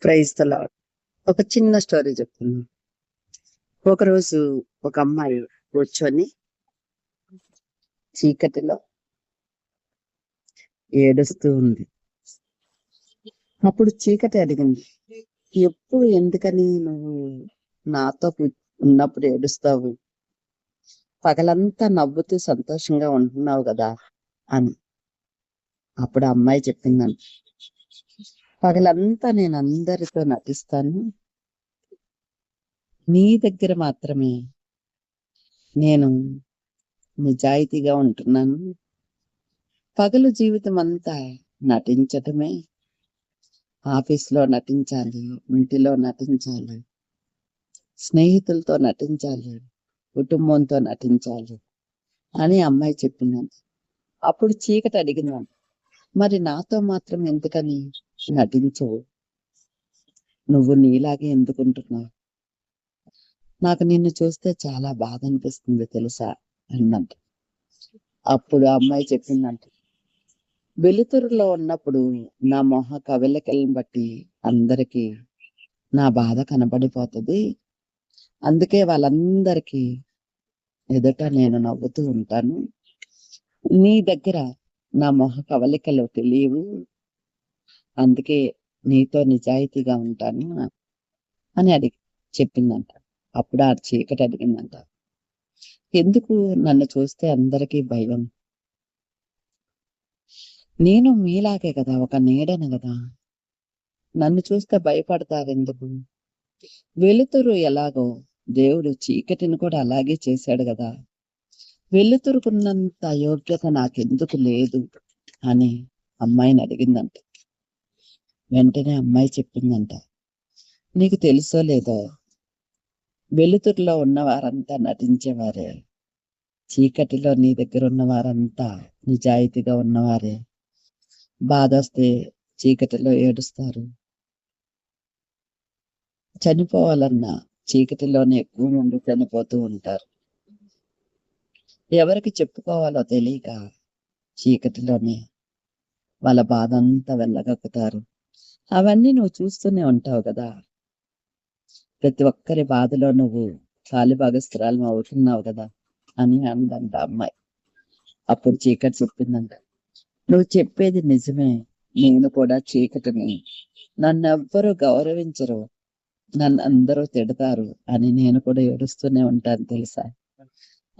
Praise the lord. ఒక చిన్న story చెప్తున్నాను. ఒకరోజు ఒక అమ్మాయి కూర్చొని చీకటిలో ఏడుస్తూ ఉంది. అప్పుడు చీకటి అడిగింది, ఎప్పుడు ఎందుకని నువ్వు నాతో ఉన్నప్పుడు ఏడుస్తావు? పగలంతా నవ్వుతూ సంతోషంగా ఉంటున్నావు కదా అని. అప్పుడు ఆ అమ్మాయి చెప్పిందంట, పగలంతా నేను అందరితో నటిస్తాను, నీ దగ్గర మాత్రమే నేను నిజాయితీగా ఉంటున్నాను. పగలు జీవితం అంతా నటించటమే. ఆఫీస్లో నటించాలి, ఇంటిలో నటించాలి, స్నేహితులతో నటించాలి, కుటుంబంతో నటించాలి అని అమ్మాయి చెప్పిందంట. అప్పుడు చీకటి అడిగిందంట, మరి నాతో మాత్రం ఎందుకని నటించవు? నువ్వు నీలాగే ఎందుకుంటున్నావు? నాకు నిన్ను చూస్తే చాలా బాధ అనిపిస్తుంది తెలుసా అన్నంట. అప్పుడు ఆ అమ్మాయి చెప్పిందంట, వెలుతురులో ఉన్నప్పుడు నా మొహ కవలికలను బట్టి అందరికీ నా బాధ కనబడిపోతుంది. అందుకే వాళ్ళందరికీ ఎదుట నేను నవ్వుతూ ఉంటాను. నీ దగ్గర నా మొహ కవలికలు తెలియవు, అందుకే నీతో నిజాయితీగా ఉంటాను అని చెప్పిందంట. అప్పుడు ఆ చీకటి అడిగిందంట, ఎందుకు నన్ను చూస్తే అందరికీ భయం? నేను మీలాగే కదా, ఒక నీడను కదా, నన్ను చూస్తే భయపడతారెందుకు? వెలుతురు ఎలాగో దేవుడు చీకటిని కూడా అలాగే చేశాడు కదా, వెలుతురుకున్నంత యోగ్యత నాకెందుకు లేదు అని అమ్మాయిని అడిగిందంట. వెంటనే అమ్మాయి చెప్పిందంట, నీకు తెలుసో లేదో, వెలుతురులో ఉన్న వారంతా నటించేవారే, చీకటిలో నీ దగ్గర ఉన్న వారంతా నిజాయితీగా ఉన్నవారే. బాధ వస్తే చీకటిలో ఏడుస్తారు, చనిపోవాలన్నా చీకటిలోనే ఎక్కువ మంది చనిపోతూ ఉంటారు. ఎవరికి చెప్పుకోవాలో తెలియక చీకటిలోనే వాళ్ళ బాధ అంతా వెళ్ళగక్కుతారు. అవన్నీ నువ్వు చూస్తూనే ఉంటావు కదా, ప్రతి ఒక్కరి బాధలో నువ్వు కాలి భాగస్థురాలు అవుతున్నావు కదా అని అందంట అమ్మాయి. అప్పుడు చీకటి చెప్పిందంట, నువ్వు చెప్పేది నిజమే, నేను కూడా చీకటిని, నన్ను ఎవ్వరూ గౌరవించరు, నన్ను అందరూ తిడతారు అని నేను కూడా ఏడుస్తూనే ఉంటాను తెలుసా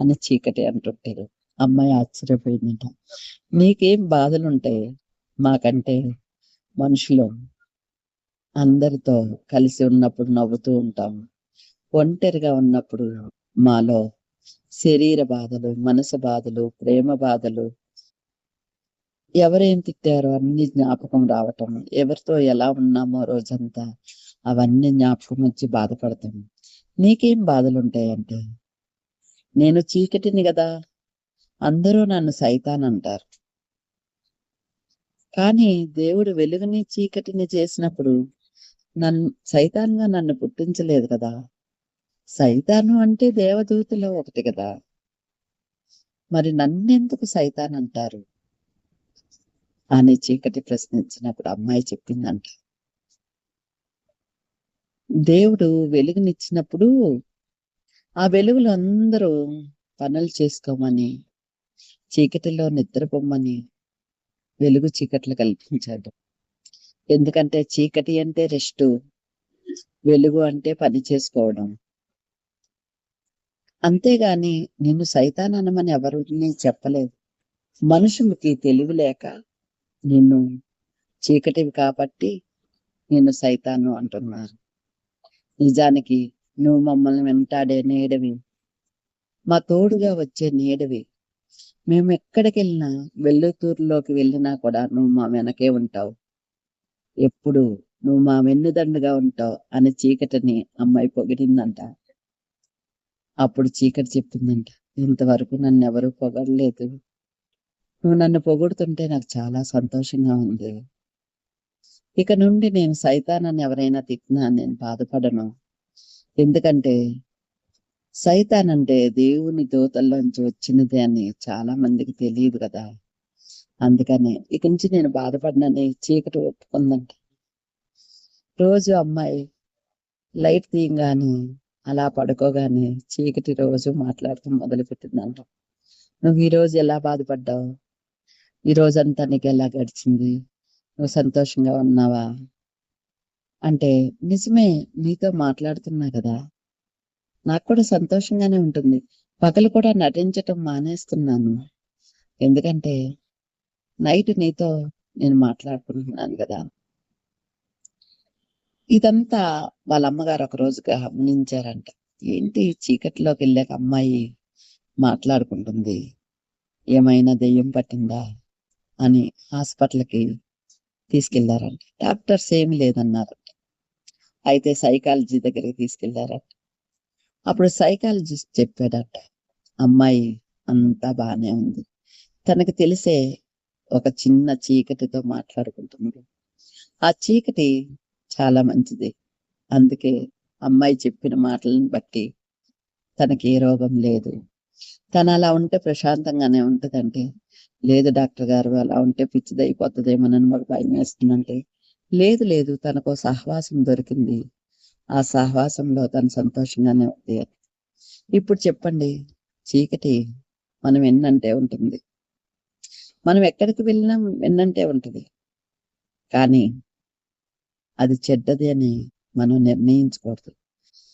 అని చీకటి అంటుంటారు. అమ్మాయి ఆశ్చర్యపోయిందంట, నీకేం బాధలుంటాయి? మాకంటే మనుషులు అందరితో కలిసి ఉన్నప్పుడు నవ్వుతూ ఉంటాము, ఒంటరిగా ఉన్నప్పుడు మాలో శరీర బాధలు, మనసు బాధలు, ప్రేమ బాధలు, ఎవరేం తిట్టారో అన్ని జ్ఞాపకం రావటం, ఎవరితో ఎలా ఉన్నామో రోజంతా అవన్నీ జ్ఞాపకం వచ్చి బాధపడతాం. నీకేం బాధలుంటాయంటే, నేను చీకటిని కదా, అందరూ నన్ను సైతాన్ అంటారు, కానీ దేవుడు వెలుగుని చీకటిని చేసినప్పుడు సైతాన్గా నన్ను పుట్టించలేదు కదా, సైతాను అంటే దేవదూతలో ఒకటి కదా, మరి నన్నెందుకు సైతాన్ అంటారు అని చీకటి ప్రశ్నించినప్పుడు అమ్మాయి చెప్పిందంట, దేవుడు వెలుగునిచ్చినప్పుడు ఆ వెలుగులో అందరూ పనులు చేసుకోమని, చీకటిలో నిద్రపోమ్మని వెలుగు చీకట్లు కల్పించాడు. ఎందుకంటే చీకటి అంటే రెస్ట్, వెలుగు అంటే పని చేసుకోవడం. అంతేగాని నిన్ను సైతాన్ అనమని ఎవరిని చెప్పలేదు. మనుషులకి తెలివి లేక నిన్ను చీకటివి కాబట్టి నిన్ను సైతాను అంటున్నారు. నిజానికి నువ్వు మమ్మల్ని వెంటాడే నీడవి, మా తోడుగా వచ్చే నీడవి. మేము ఎక్కడికి వెళ్ళినా, వెల్లుతూరులోకి వెళ్ళినా కూడా నువ్వు మా వెనకే ఉంటావు, ఎప్పుడు నువ్వు మా వెన్నుదండుగా ఉంటావు అని చీకటిని అమ్మాయి పొగిడిందంట. అప్పుడు చీకటి చెప్పిందంట, ఇంతవరకు నన్ను ఎవరు పొగడలేదు, నువ్వు నన్ను పొగుడుతుంటే నాకు చాలా సంతోషంగా ఉంది. ఇక నుండి నేను సైతానని ఎవరైనా తిట్టినా నేను బాధపడను. ఎందుకంటే సైతాన్ అంటే దేవుని దూతల్లోంచి వచ్చినది అని చాలా మందికి తెలియదు కదా, అందుకని ఇక నుంచి నేను బాధపడినని చీకటి ఒప్పుకుందంట. రోజు అమ్మాయి లైట్ తీయంగానే అలా పడుకోగానే చీకటి రోజు మాట్లాడటం మొదలుపెట్టిందంట. నువ్వు ఈ రోజు ఎలా బాధపడ్డావు, ఈ రోజంతా నీకు ఎలా గడిచింది, నువ్వు సంతోషంగా ఉన్నావా అంటే, నిజమే, నీతో మాట్లాడుతున్నా కదా, నాకు కూడా సంతోషంగానే ఉంటుంది. పగలు కూడా నటించటం మానేస్తున్నాను, ఎందుకంటే నైట్ నీతో నేను మాట్లాడుకుంటున్నాను కదా. ఇదంతా వాళ్ళ అమ్మగారు ఒక రోజు గమనించారంట. ఏంటి చీకటిలోకి వెళ్ళాక అమ్మాయి మాట్లాడుకుంటుంది, ఏమైనా దెయ్యం పట్టిందా అని హాస్పిటల్కి తీసుకెళ్లారంట. డాక్టర్స్ ఏమి లేదన్నారంట. అయితే సైకాలజీ దగ్గరికి తీసుకెళ్లారంట. అప్పుడు సైకాలజిస్ట్ చెప్పాడట, అమ్మాయి అంతా బానే ఉంది, తనకు తెలిసే ఒక చిన్న చీకటితో మాట్లాడుకుంటుంది. ఆ చీకటి చాలా మంచిది, అందుకే అమ్మాయి చెప్పిన మాటలను బట్టి తనకి ఏ రోగం లేదు, తను అలా ఉంటే ప్రశాంతంగానే ఉంటదంటే, లేదు డాక్టర్ గారు అలా ఉంటే పిచ్చిదైపోతుందేమోనని మాకు భయం వేస్తుందంటే, లేదు లేదు, తనకు సహవాసం దొరికింది, ఆ సహవాసంలో తను సంతోషంగానే ఉంది. ఇప్పుడు చెప్పండి, చీకటి మనం ఎన్నంటే ఉంటుంది, మనం ఎక్కడికి వెళ్ళినా ఎన్నంటే ఉంటుంది, కానీ అది చెడ్డది అని మనం నిర్ణయించకూడదు.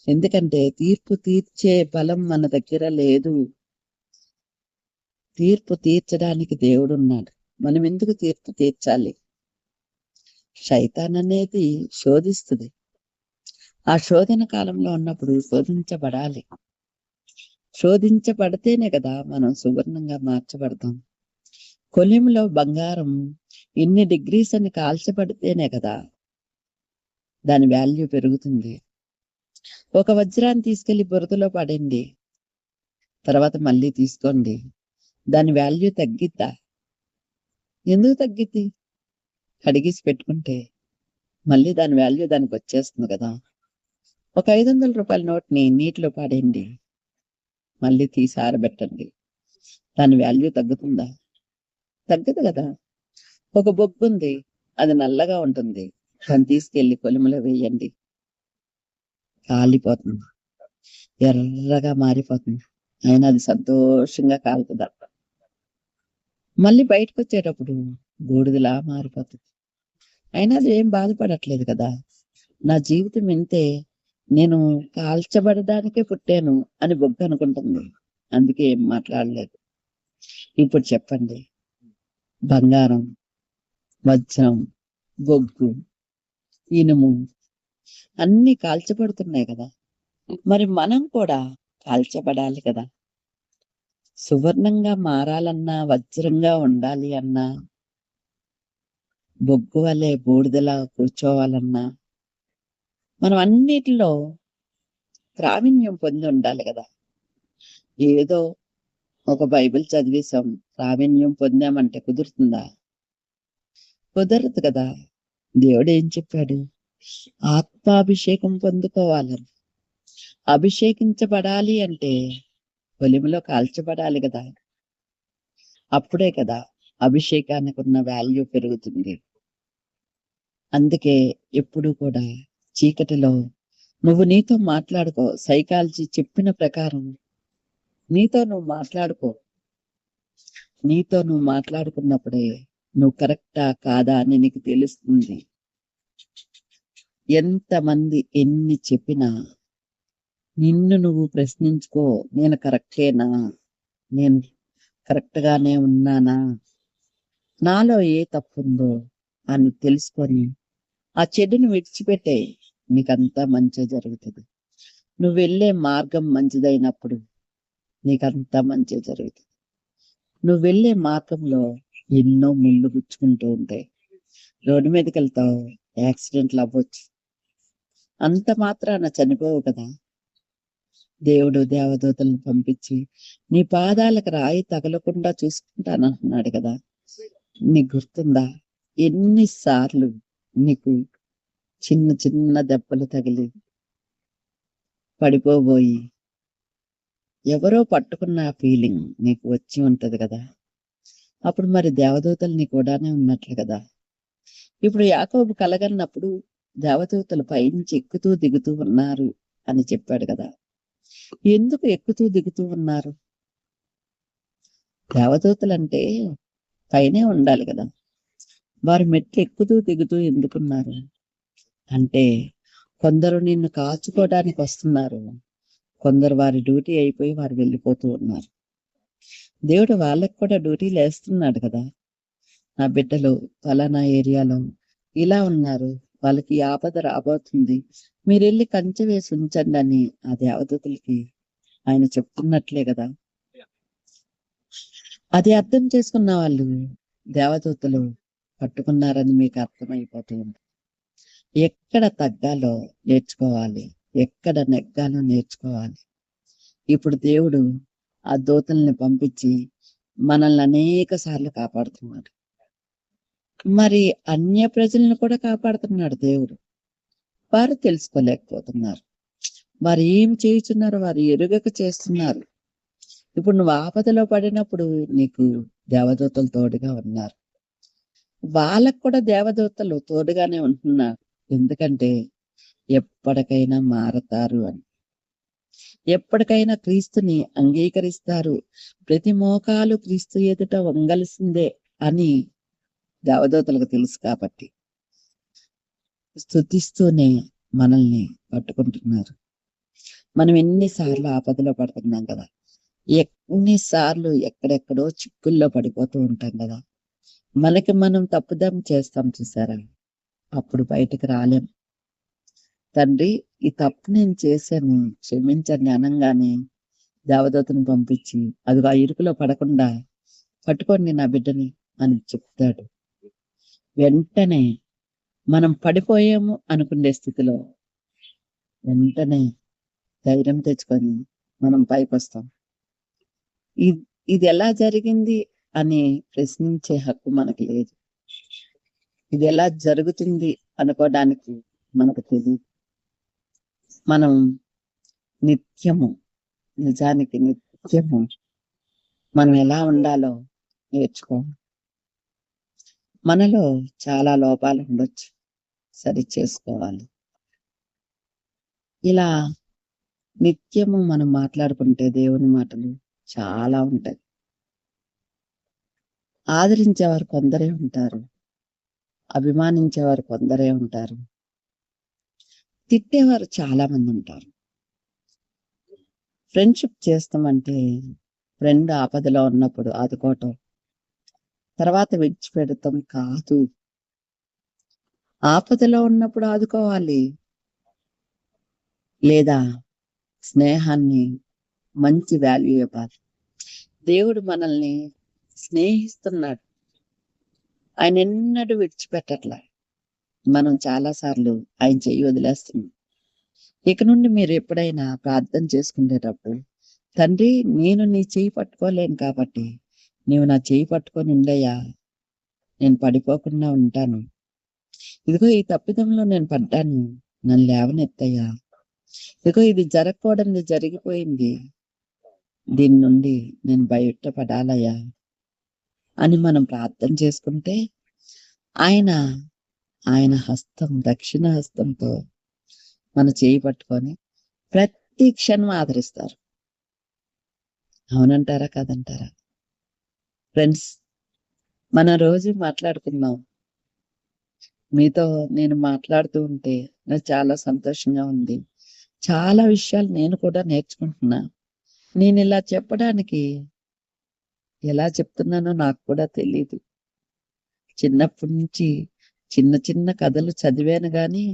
ఎందుకంటే తీర్పు తీర్చే బలం మన దగ్గర లేదు. తీర్పు తీర్చడానికి దేవుడున్నాడు, మనం ఎందుకు తీర్పు తీర్చాలి? శైతాన్ అనేది శోధిస్తుంది, ఆ శోధన కాలంలో ఉన్నప్పుడు శోధించబడాలి. శోధించబడితేనే కదా మనం సువర్ణంగా మార్చబడతాం. కొలిమిలో బంగారం ఇన్ని డిగ్రీస్ అని కాల్చబడితేనే కదా దాని వాల్యూ పెరుగుతుంది. ఒక వజ్రాన్ని తీసుకెళ్లి బురదలో పడండి, తర్వాత మళ్ళీ తీసుకోండి, దాని వాల్యూ తగ్గిద్దా? ఎందుకు తగ్గిద్ది? కడిగేసి పెట్టుకుంటే మళ్ళీ దాని వాల్యూ దానికి వచ్చేస్తుంది కదా. ఒక 500 రూపాయల నోట్ని నీటిలో పడేయండి, మళ్ళీ తీసి ఆరబెట్టండి, దాని వాల్యూ తగ్గుతుందా? తగ్గదు కదా. ఒక బొగ్గు ఉంది, అది నల్లగా ఉంటుంది, దాన్ని తీసుకెళ్లి కొలిమిలో వేయండి, కాలిపోతుంది, ఎర్రగా మారిపోతుంది, అయినా అది సంతోషంగా కాలుతుంది. మళ్ళీ బయటకు వచ్చేటప్పుడు బూడిదలా మారిపోతుంది, అయినా అది ఏం బాధపడట్లేదు కదా. నా జీవితం ఇంతే, నేను కాల్చబడడానికే పుట్టాను అని బొగ్గు అనుకుంటుంది, అందుకే ఏం మాట్లాడలేదు. ఇప్పుడు చెప్పండి, బంగారం, వజ్రం, బొగ్గు, ఇనుము అన్ని కాల్చబడుతున్నాయి కదా, మరి మనం కూడా కాల్చబడాలి కదా. సువర్ణంగా మారాలన్నా, వజ్రంగా ఉండాలి అన్నా, బొగ్గు వలె బూడిదలా కూర్చోవాలన్నా, మనం అన్నిటిలో ప్రావీణ్యం పొంది ఉండాలి కదా. ఏదో ఒక బైబిల్ చదివేశాం, ప్రావీణ్యం పొందామంటే కుదురుతుందా? కుదరదు కదా. దేవుడు ఏం చెప్పాడు? ఆత్మాభిషేకం పొందుకోవాలని. అభిషేకించబడాలి అంటే ఒలిములో కాల్చబడాలి కదా, అప్పుడే కదా అభిషేకానికి ఉన్న వాల్యూ పెరుగుతుంది. అందుకే ఎప్పుడు కూడా చీకటిలో నువ్వు నీతో మాట్లాడుకో, సైకాలజీ చెప్పిన ప్రకారం నీతో నువ్వు మాట్లాడుకో. నీతో నువ్వు మాట్లాడుకున్నప్పుడే నువ్వు కరెక్టా కాదా అని నీకు తెలుస్తుంది. ఎంతమంది ఎన్ని చెప్పినా నిన్ను నువ్వు ప్రశ్నించుకో, నేను కరెక్టేనా, నేను కరెక్ట్ గానే ఉన్నానా, నాలో ఏ తప్పుందో అని తెలుసుకొని ఆ చెడుని విడిచిపెట్టే, నీకంతా మంచి జరుగుతుంది. నువ్వు వెళ్ళే మార్గం మంచిదైనప్పుడు నీకంతా మంచి జరుగుతుంది. నువ్వు వెళ్ళే మార్గంలో ఎన్నో ముళ్ళు గుచ్చుకుంటూ ఉంటాయి, రోడ్డు మీదకి వెళ్తావు, యాక్సిడెంట్లు అవ్వచ్చు, అంత మాత్రాన చనిపోవు కదా. దేవుడు దేవదూతలను పంపించి నీ పాదాలకు రాయి తగలకుండా చూసుకుంటానంటున్నాడు కదా. నీకు గుర్తుందా ఎన్నిసార్లు నీకు చిన్న చిన్న దెబ్బలు తగిలి పడిపోబోయి ఎవరో పట్టుకున్న ఫీలింగ్ నీకు వచ్చి ఉంటది కదా. అప్పుడు మరి దేవదూతలు నీ కూడానే ఉన్నట్లు కదా. ఇప్పుడు యాకోబు కలగన్నప్పుడు దేవదూతలు పైనుంచి ఎక్కుతూ దిగుతూ ఉన్నారు అని చెప్పాడు కదా. ఎందుకు ఎక్కుతూ దిగుతూ ఉన్నారు? దేవదూతలంటే పైనే ఉండాలి కదా. వారు మెట్లు ఎక్కుతూ దిగుతూ ఎందుకున్నారు అంటే, కొందరు నిన్ను కాచుకోవడానికి వస్తున్నారు, కొందరు వారి డ్యూటీ అయిపోయి వారు వెళ్ళిపోతూ ఉన్నారు. దేవుడు వాళ్ళకు కూడా డ్యూటీలు వేస్తున్నాడు కదా. నా బిడ్డలు ఫలానా ఏరియాలో ఇలా ఉన్నారు, వాళ్ళకి ఈ ఆపద రాబోతుంది, మీరు వెళ్ళి కంచె వేసి ఉంచండి అని ఆ దేవదూతలకి ఆయన చెప్తున్నట్లే కదా. అది అర్థం చేసుకున్న వాళ్ళు దేవదూతలు పట్టుకున్నారని మీకు అర్థమైపోతుంది. ఎక్కడ తగ్గాలో నేర్చుకోవాలి, ఎక్కడ నెగ్గాలో నేర్చుకోవాలి. ఇప్పుడు దేవుడు ఆ దూతల్ని పంపించి మనల్ని అనేక సార్లు కాపాడుతున్నాడు. మరి అన్య ప్రజలను కూడా కాపాడుతున్నాడు దేవుడు. వారు తెలుసుకోలేకపోతున్నారు, వారు ఏం చేయుచున్నారో వారు ఎరుగక చేస్తున్నారు. ఇప్పుడు నువ్వు ఆపదలో పడినప్పుడు నీకు దేవదూతలు తోడుగా ఉన్నారు. వాళ్ళకు కూడా దేవదూతలు తోడుగానే ఉంటున్నారు. ఎందుకంటే ఎప్పటికైనా మారతారు అని, ఎప్పటికైనా క్రీస్తుని అంగీకరిస్తారు, ప్రతి మోకాలు క్రీస్తు ఎదుట వంగలసిందే అని దేవదూతలకు తెలుసు కాబట్టి స్తుతిస్తూనే మనల్ని పట్టుకుంటున్నారు. మనం ఎన్నిసార్లు ఆపదలో పడుతున్నాం కదా, ఎన్నిసార్లు ఎక్కడెక్కడో చిక్కుల్లో పడిపోతూ ఉంటాం కదా. మనకి మనం తప్పుదం చేస్తాం చూసారా, అప్పుడు బయటకు రాలేం. తండ్రి ఈ తప్పు నేను చేశాను క్షమించండి అనగానే దేవదూతను పంపించి అది ఆ ఇరుకులో పడకుండా పట్టుకోండి నా బిడ్డని అని చెప్తాడు. వెంటనే మనం పడిపోయాము అనుకునే స్థితిలో వెంటనే ధైర్యం తెచ్చుకొని మనం పైకి వస్తాం. ఇది ఎలా జరిగింది అని ప్రశ్నించే హక్కు మనకు లేదు. ఇది ఎలా జరుగుతుంది అనుకోవడానికి మనకు తెలియదు. మనం నిత్యము, నిజానికి నిత్యము మనం ఎలా ఉండాలో నేర్చుకోవాలి. మనలో చాలా లోపాలు ఉండొచ్చు, సరి చేసుకోవాలి. ఇలా నిత్యము మనం మాట్లాడుకుంటే దేవుని మాటలు చాలా ఉంటాయి. ఆదరించేవారు కొందరే ఉంటారు, అభిమానించేవారు కొందరే ఉంటారు, తిట్టేవారు చాలా మంది ఉంటారు. ఫ్రెండ్షిప్ చేస్తామంటే ఫ్రెండ్ ఆపదలో ఉన్నప్పుడు ఆదుకోవటం, తర్వాత విడిచిపెడతాం కాదు. ఆపదలో ఉన్నప్పుడు ఆదుకోవాలి, లేదా స్నేహాన్ని మంచి వాల్యూ ఇవ్వాలి. దేవుడు మనల్ని స్నేహిస్తున్నాడు, ఆయన ఎన్నడూ విడిచిపెట్టట్లే. మనం చాలా సార్లు ఆయన చెయ్యి వదిలేస్తున్నాం. ఇక నుండి మీరు ఎప్పుడైనా ప్రార్థన చేసుకునేటప్పుడు, తండ్రి నేను నీ చెయ్యి పట్టుకోలేను కాబట్టి నీవు నా చెయ్యి పట్టుకొని ఉండయ్యా, నేను పడిపోకుండా ఉంటాను. ఇదిగో ఈ తప్పిదంలో నేను పడ్డాను, నన్ను లేవనెత్తయ్యా. ఇదిగో ఇది జరగకూడదు జరిగిపోయింది, దీని నుండి నేను బయటపడాలయ్యా అని మనం ప్రార్థన చేసుకుంటే ఆయన హస్తం, దక్షిణ హస్తంతో మన చేయి పట్టుకొని ప్రతి క్షణం ఆదరిస్తారు. అవునంటారా కాదంటారా? ఫ్రెండ్స్, మన రోజు మాట్లాడుకున్నాం. మీతో నేను మాట్లాడుతూ ఉంటే నాకు చాలా సంతోషంగా ఉంది. చాలా విషయాలు నేను కూడా నేర్చుకుంటున్నా. నేను ఇలా చెప్పడానికి ఎలా చెప్తున్నానో నాకు కూడా తెలీదు. చిన్నప్పటి నుంచి చిన్న చిన్న కథలు చదివాను గాని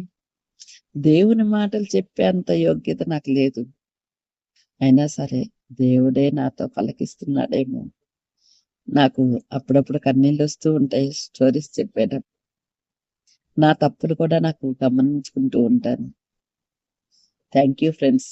దేవుని మాటలు చెప్పేంత యోగ్యత నాకు లేదు. అయినా సరే దేవుడే నాతో పలికిస్తున్నాడేమో. నాకు అప్పుడప్పుడు కన్నీళ్ళు వస్తూ ఉంటాయి స్టోరీస్ చెప్పేటప్పుడు. నా తప్పులు కూడా నాకు గమనించుకుంటూ ఉంటాను. Thank you friends.